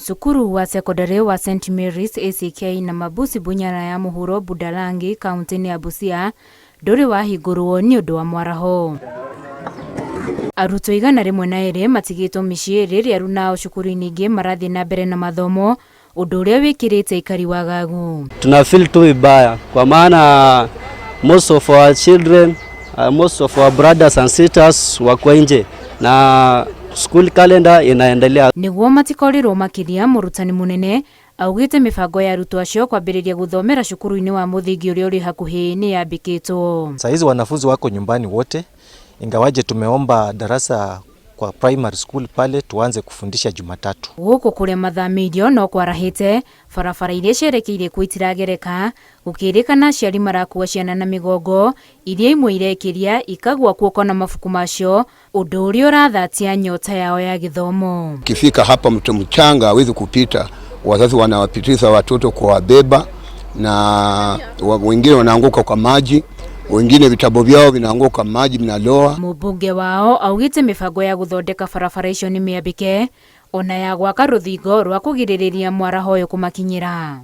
Cukuru wa cekondarĩ wa St Mary's ACK na Mabusi Bunyara ya mũhuro Budalang'i kaunti-inĩ ya Busia ndũrĩ wahingũrwo nĩ ũndũ wa mwaraho. Arutwo 102 matigĩtwo mĩciĩ rĩrĩa aruna cukuru-inĩ ingĩ marathiĩ na mbere na mathomo, ũndũ ũrĩa wĩkĩrĩte ikari wagagu. Tuna feel tu vibaya kwa maana most of our children, most of our brothers and sisters wako nje na school calendar inaendelea. Nĩguo matikorirwo makĩria, mũrutani mũnene augĩte mĩbango ya arutwo acio kwambĩrĩria gũthomera cukuru-inĩ wa mũthingi ũrĩa ũrĩ hakuhĩ nĩ yambĩkĩtwo. Saa hizi wanafunzi wako nyumbani wote, ingawaje tumeomba darasa kwa primary school pale tuanze kufundisha Jumatatu. Gũkũ kũrĩa mathamirio no kwarahĩte, barabara iria cierekeire kuo itiragereka, gũkĩrĩkana aciari marakua ciana na mĩgongo, iria imwe irekĩria ikagwa kuoko na mabuku macio, ũndũ ũrĩa ũrathatia nyota yao ya gĩthomo. Ukifika hapa mtu mchanga hawezi kupita, wazazi wanawapitiza watoto kuwabeba na wengine wanaanguka kwa maji, wengine vitabu vyao vinaanguka maji vinaloa. Mũmbunge wao augĩte mĩbango ya gũthondeka barabara icio nĩ mĩambĩke, ona ya gwaka rũthingo rwa kũgirĩrĩria mwaraho ũyũ kũmakinyĩra.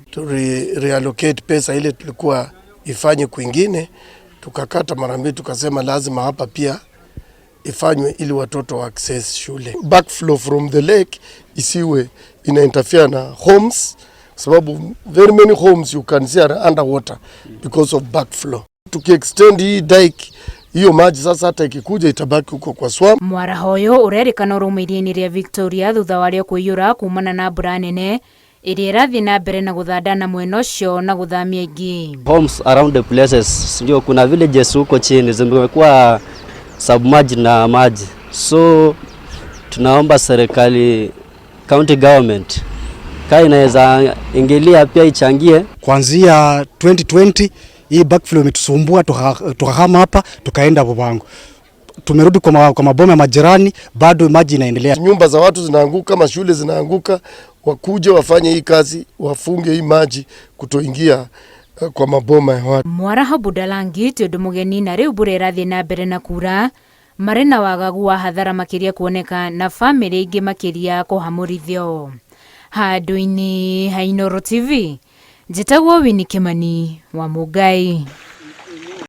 Reallocate pesa ile tulikuwa ifanye kwingine, tukakata mara mbili, tukasema lazima hapa pia ifanywe ili watoto wa access shule. Backflow from the lake isiwe ina interfere na homes, sababu very many homes you can see are underwater because of backflow. Tukiextend hii dike, hiyo maji sasa hata ikikuja itabaki huko kwa swamp. Mwaraho ũyũ ũrerĩkana ũrũmĩrĩire rĩa Victoria thutha warĩo kũiyũra kumana na mbura nene ĩrĩa ĩrathiĩ na mbere na gũthandana mwena ũcio na gũthamia ingĩ. Homes around the places, ndio kuna villages huko chini zimekuwa submerged na maji. So tunaomba serikali, county government inaweza ingilia pia ichangie. Kuanzia 2020 hii backflow imetusumbua, tukahama hapa tukaenda Bubango. Tumerudi kwa maboma ya majirani, bado maji inaendelea. Nyumba za watu zinaanguka, mashule zinaanguka, wakuje wafanye hii kazi, wafunge hii maji kutoingia kwa maboma ya watu. Mwaraho Budalang'i ti ũndũ mũgeni, na rĩu mbura ĩrathiĩ na mbere na kura, marĩ na wagagu wa hathara makĩria kuoneka na famĩlĩ ingĩ makĩria kũhamũrithio. Handũ-inĩ ha Inooro TV, njĩtagwo Winnie Kimani wa Mũngai.